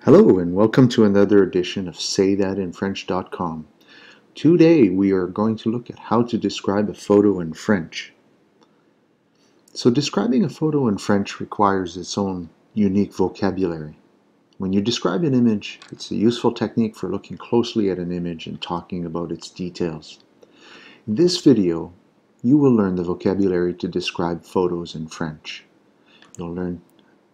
Hello and welcome to another edition of SayThatInFrench.com. Today we are going to look at how to describe a photo in French. So describing a photo in French requires its own unique vocabulary. When you describe an image, it's a useful technique for looking closely at an image and talking about its details. In this video, you will learn the vocabulary to describe photos in French. You'll learn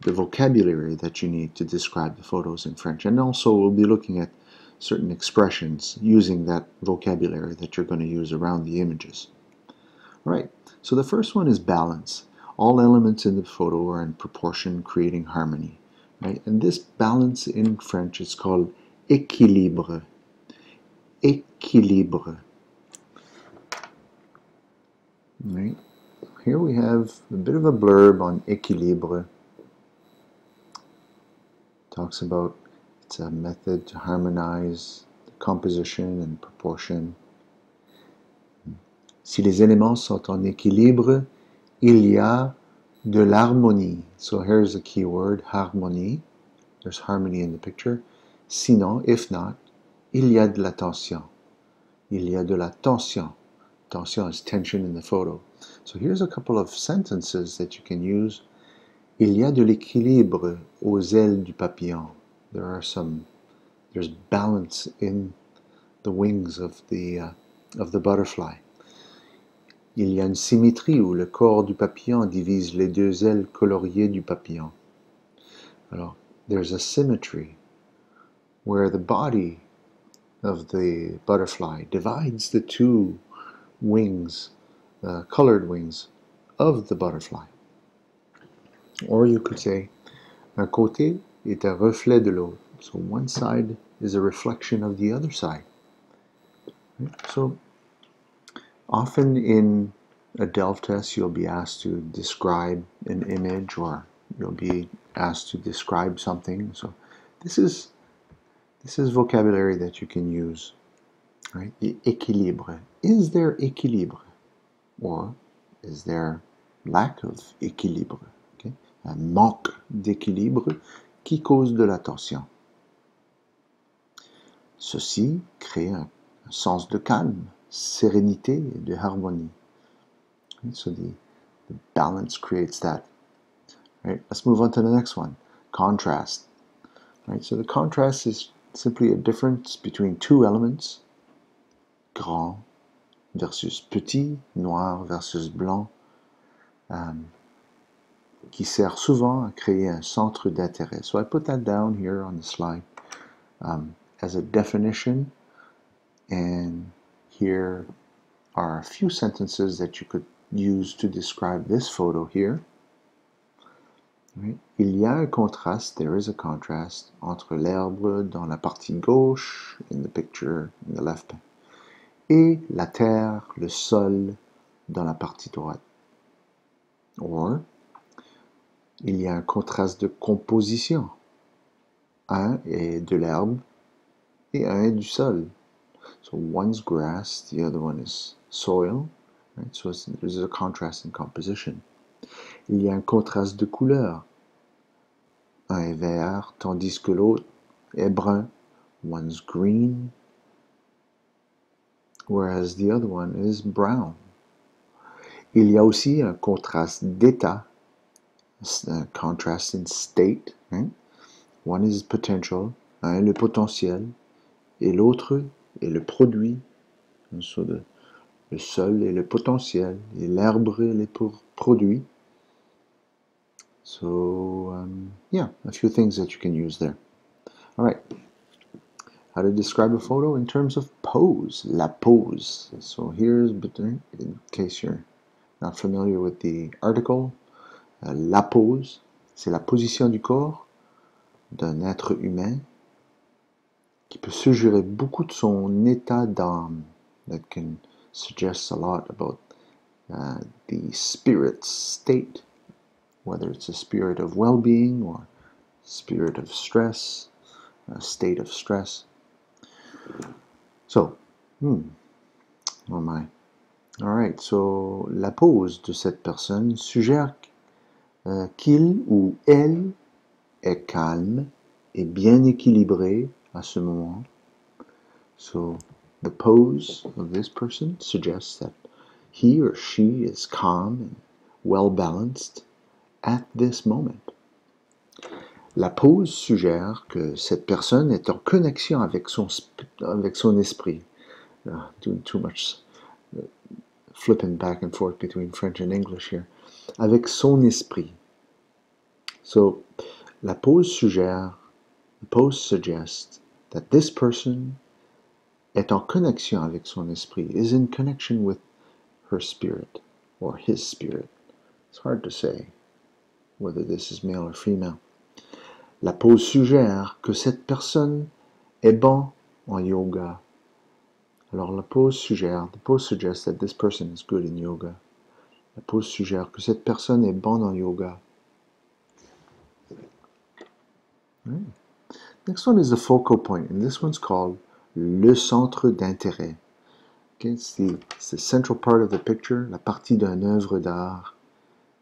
the vocabulary that you need to describe the photos in French. And also we'll be looking at certain expressions using that vocabulary that you're going to use around the images. All right, so the first one is balance. All elements in the photo are in proportion, creating harmony. Right? And this balance in French is called équilibre. Équilibre. Right? Here we have a bit of a blurb on équilibre. Talks about it's a method to harmonize the composition and proportion. Si les éléments sont en équilibre, il y a de l'harmonie. So here's a key word, harmonie. There's harmony in the picture. Sinon, if not, il y a de la tension. Il y a de la tension. Tension is tension in the photo. So here's a couple of sentences that you can use. Il y a de l'équilibre aux ailes du papillon. There's balance in the wings of the butterfly. Il y a une symétrie où le corps du papillon divise les deux ailes coloriées du papillon. Alors, there's a symmetry where the body of the butterfly divides the two wings, colored wings of the butterfly. Or you could say, un côté est un reflet de l'autre. So one side is a reflection of the other side. Right? So often in a DELF test you'll be asked to describe an image, or you'll be asked to describe something. So this is vocabulary that you can use. Right? The équilibre. Is there équilibre? Or is there lack of équilibre? Okay? Un manque d'équilibre qui cause de la tension. Ceci crée un sens de calme, sérénité et de harmonie. And so the balance creates that. Right? Let's move on to the next one. Contrast. Right? So the contrast is simply a difference between two elements. Grand versus petit, noir versus blanc, qui sert souvent à créer un centre d'intérêt. So I put that down here on the slide as a definition, and here are a few sentences that you could use to describe this photo here. Right? Il y a un contraste, there is a contrast, entre l'herbe dans la partie gauche, in the picture, in the left, et la terre, le sol, dans la partie droite. Or, il y a un contraste de composition. Un est de l'herbe et un est du sol. So one's grass, the other one is soil. Right? So there's a contrast in composition. Il y a un contraste de couleur. Un est vert, tandis que l'autre est brun. One's green, whereas the other one is brown. Il y a aussi un contraste d'état, un contrast in state. Right? One is potential, un est le potentiel, et l'autre est le produit. So le sol est le potentiel, et l'herbe est le produit. So, yeah, a few things that you can use there. All right. How to describe a photo in terms of pose, la pose. So here's, in case you're not familiar with the article, la pose, c'est la position du corps d'un être humain qui peut suggérer beaucoup de son état d'âme. That can suggest a lot about the spirit's state, whether it's a spirit of well-being or spirit of stress, a state of stress. So, oh my. All right, so la pose de cette personne suggère qu'il ou elle est calme, est bien équilibré à ce moment. So the pose of this person suggests that he or she is calm and well balanced at this moment. La pose suggère que cette personne est en connexion avec son esprit. Doing too much flipping back and forth between French and English here. Avec son esprit. So, la pose suggère, the pose suggests that this person est en connexion avec son esprit, is in connection with her spirit or his spirit. It's hard to say whether this is male or female. La pose suggère que cette personne est bon en yoga. Alors la pose suggère, the pose suggests that this person is good in yoga. La pose suggère que cette personne est bonne en yoga. Right. Next one is the focal point, and this one's called le centre d'intérêt. Okay, it's the central part of the picture, la partie d'une œuvre d'art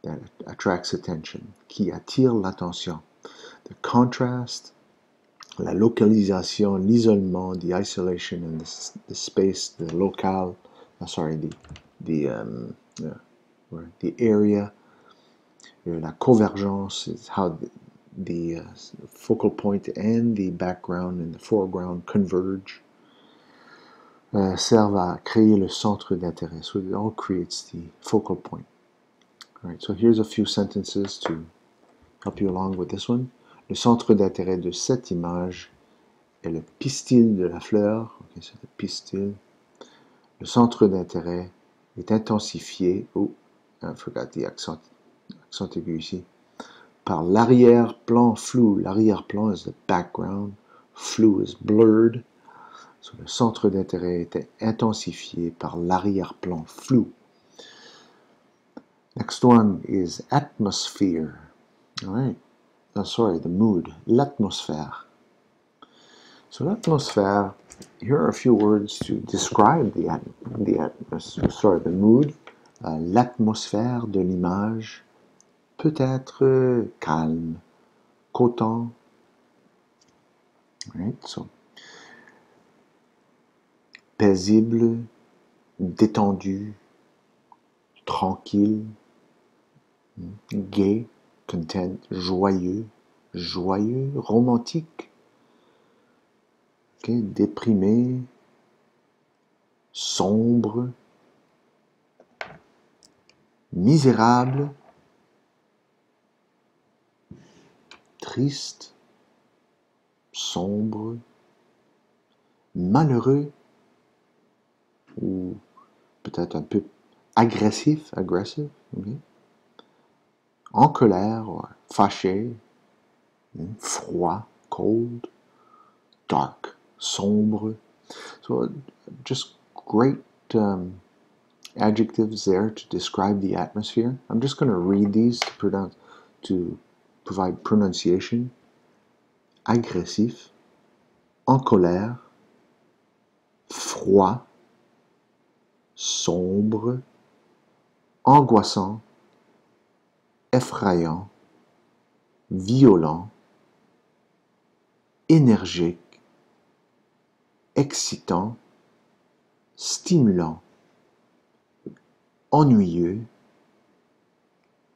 that attracts attention, qui attire l'attention. The contrast, la localisation, l'isolement, the isolation, and the space, the locale, the area, la convergence is how the focal point and the background and the foreground converge, servent à créer le centre d'intérêt. So it all creates the focal point. All right, so here's a few sentences to help you along with this one. Le centre d'intérêt de cette image est le pistil de la fleur. Okay, c'est le pistil. Le centre d'intérêt est intensifié. Oh, I forgot the accent aigu ici. Par l'arrière-plan flou. L'arrière-plan is the background. Flou is blurred. So, le centre d'intérêt est intensifié par l'arrière-plan flou. Next one is atmosphere. All right. Oh, sorry, the mood. L'atmosphère. So l'atmosphère, here are a few words to describe the mood. L'atmosphère de l'image peut être calme, coton. Right? So, paisible, détendu, tranquille, gai, content, joyeux, romantique, okay, déprimé, sombre, misérable, triste, sombre, malheureux, ou peut-être un peu agressif, aggressive, okay? En colère, or fâché, froid, cold, dark, sombre. So just great adjectives there to describe the atmosphere. I'm just going to read these to provide pronunciation. Agressif, en colère, froid, sombre, angoissant, effrayant, violent, énergique, excitant, stimulant, ennuyeux,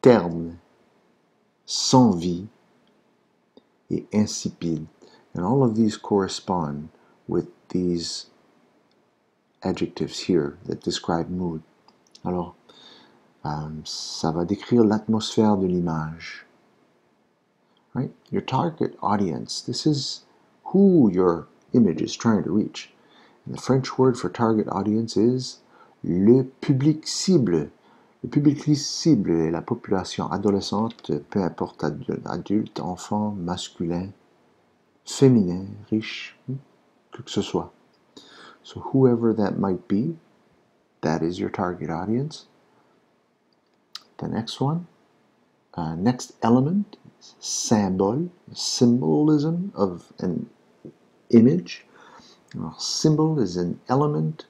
terne, sans vie, et insipide. And all of these correspond with these adjectives here that describe mood. Alors, ça va décrire l'atmosphère de l'image. Right? Your target audience, this is who your image is trying to reach. And the French word for target audience is le public cible. Le public cible est la population adolescente, peu importe adulte, enfant, masculin, féminin, riche, que ce soit. So whoever that might be, that is your target audience. The next one, next element, is symbole, symbolism of an image. Alors, symbol is an element,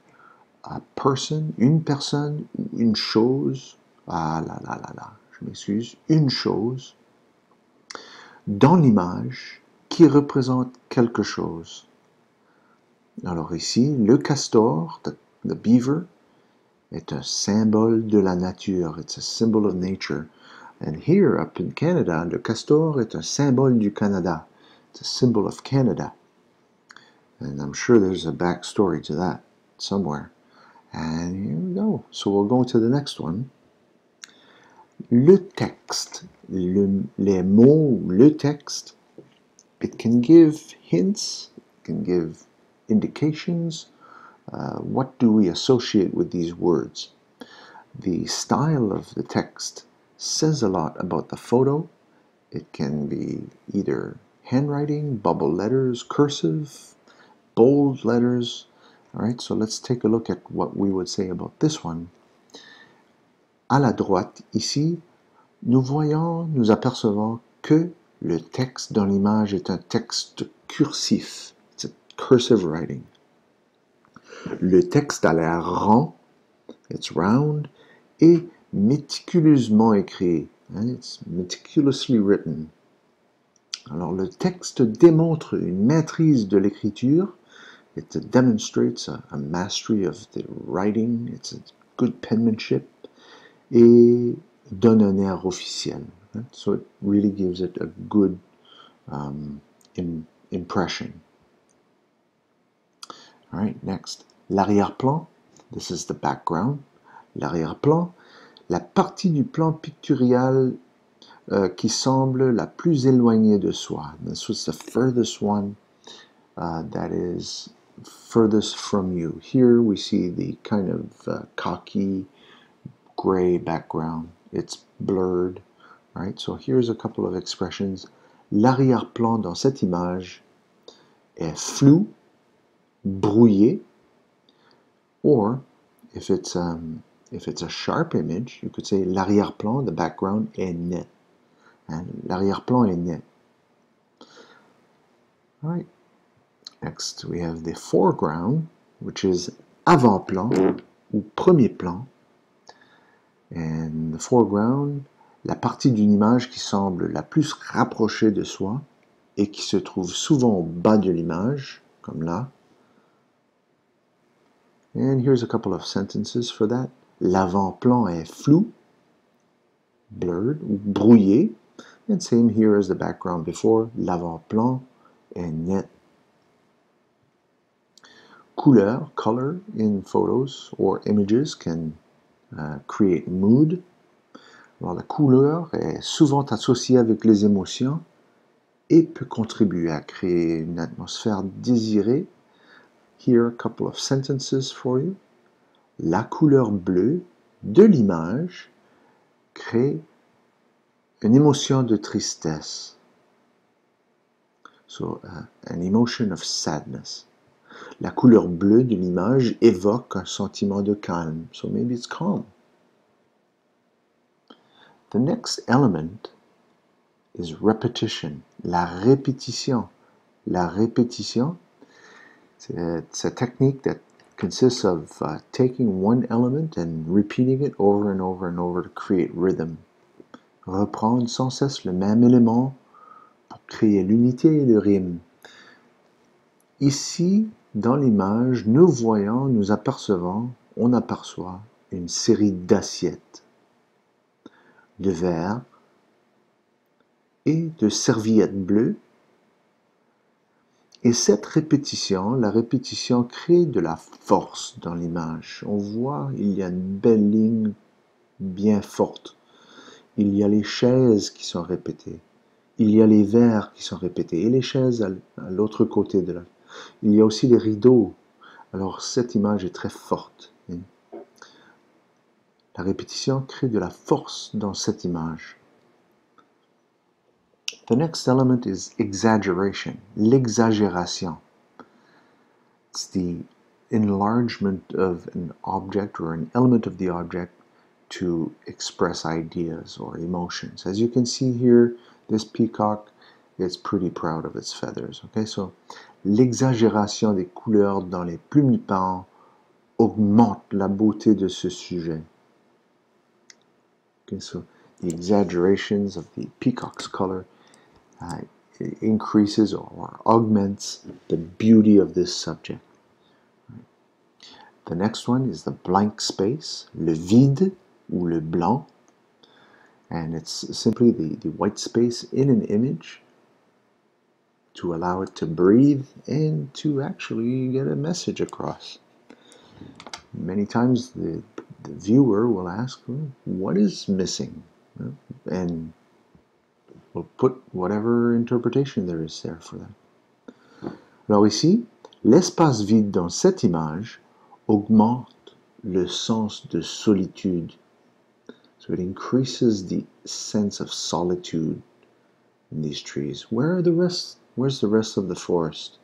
a person, une personne, une chose. Ah là là là là, je m'excuse, une chose dans l'image qui représente quelque chose. Alors ici, le castor, the beaver, est un symbole de la nature. It's a symbol of nature. And here, up in Canada, le castor est un symbole du Canada. It's a symbol of Canada. And I'm sure there's a backstory to that somewhere. And here we go. So we'll go to the next one. Le texte. Les mots, le texte, it can give hints, it can give indications. What do we associate with these words? The style of the text says a lot about the photo. It can be either handwriting, bubble letters, cursive, bold letters. All right, so let's take a look at what we would say about this one. À la droite, ici, nous apercevons que le texte dans l'image est un texte cursif. It's a cursive writing. Le texte a l'air rond, it's round, et méticuleusement écrit. It's meticulously written. Alors, le texte démontre une maîtrise de l'écriture. It demonstrates a mastery of the writing. It's a good penmanship. Et donne un air officiel. So it really gives it a good impression. All right, next. L'arrière-plan. This is the background. L'arrière-plan. La partie du plan pictorial qui semble la plus éloignée de soi. This was the furthest one that is furthest from you. Here we see the kind of cocky gray background. It's blurred. Right? So here's a couple of expressions. L'arrière-plan dans cette image est flou, brouillé, or if it's a sharp image, you could say l'arrière-plan, the background, est net. L'arrière-plan est net. All right. Next, we have the foreground, which is avant-plan ou premier plan. And the foreground, la partie d'une image qui semble la plus rapprochée de soi et qui se trouve souvent au bas de l'image, comme là. And here's a couple of sentences for that. L'avant-plan est flou, blurred, ou brouillé. And same here as the background before. L'avant-plan est net. Couleur, color in photos or images can create mood. Alors, la couleur est souvent associée avec les émotions et peut contribuer à créer une atmosphère désirée. Here, a couple of sentences for you. La couleur bleue de l'image crée une émotion de tristesse. So, an emotion of sadness. La couleur bleue de l'image évoque un sentiment de calme. So maybe it's calm. The next element is repetition. La répétition. La répétition, it's a technique that consists of taking one element and repeating it over and over and over to create rhythm. Reprendre sans cesse le même élément pour créer l'unité et le rythme. Ici, dans l'image, nous apercevons, on aperçoit une série d'assiettes, de verres et de serviettes bleues. Et cette répétition, la répétition crée de la force dans l'image. On voit, il y a une belle ligne bien forte. Il y a les chaises qui sont répétées. Il y a les verres qui sont répétés. Et les chaises à l'autre côté de la... Il y a aussi les rideaux. Alors cette image est très forte. La répétition crée de la force dans cette image. The next element is exaggeration, l'exagération. It's the enlargement of an object or an element of the object to express ideas or emotions. As you can see here, this peacock is pretty proud of its feathers. Okay, so l'exagération des couleurs dans les plumes du paon augmente la beauté de ce sujet. Okay, so the exaggerations of the peacock's color increases or augments the beauty of this subject. The next one is the blank space, le vide ou le blanc, and it's simply the white space in an image to allow it to breathe and to actually get a message across. Many times the viewer will ask, what is missing? And we'll put whatever interpretation there is there for that. Alors ici, l'espace vide dans cette image augmente le sens de solitude. So it increases the sense of solitude in these trees. Where's the rest of the forest?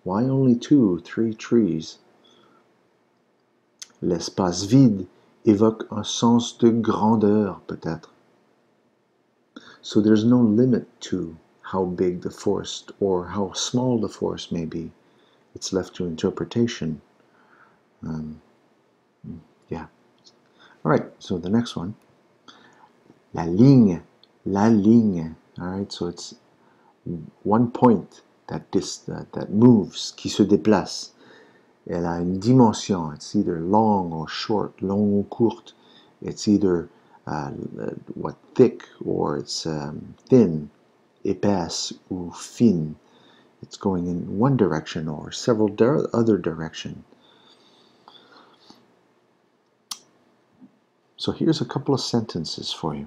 Why only 2, 3 trees? L'espace vide évoque un sens de grandeur, peut-être. So there's no limit to how big the forest or how small the forest may be. It's left to interpretation. Yeah. All right, so the next one. La ligne. All right, so it's one point that moves, qui se déplace. Elle a une dimension. It's either long or short, long ou courte. It's either thick or it's thin, épaisse ou fine. It's going in one direction or several other directions. So here's a couple of sentences for you.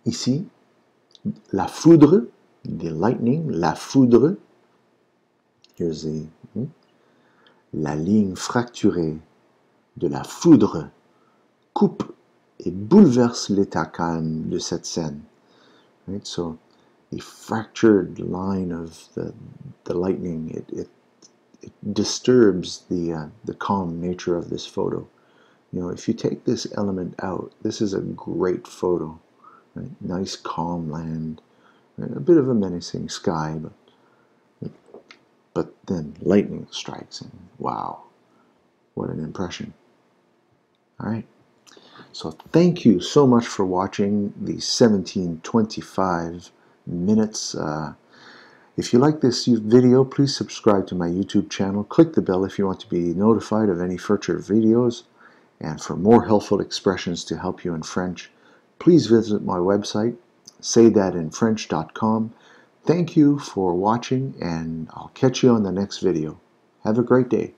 Ici, la foudre, the lightning, la foudre. Here's la ligne fracturée de la foudre coupe et bouleverse l'état calme de cette scène. Right? So the fractured line of the lightning, it disturbs the calm nature of this photo. You know, if you take this element out, this is a great photo. Right? Nice calm land, right? A bit of a menacing sky, but then lightning strikes and wow, what an impression. All right. So thank you so much for watching the 1725 minutes. If you like this video, please subscribe to my YouTube channel. Click the bell if you want to be notified of any future videos. And for more helpful expressions to help you in French, please visit my website, saythatinfrench.com. Thank you for watching, and I'll catch you on the next video. Have a great day.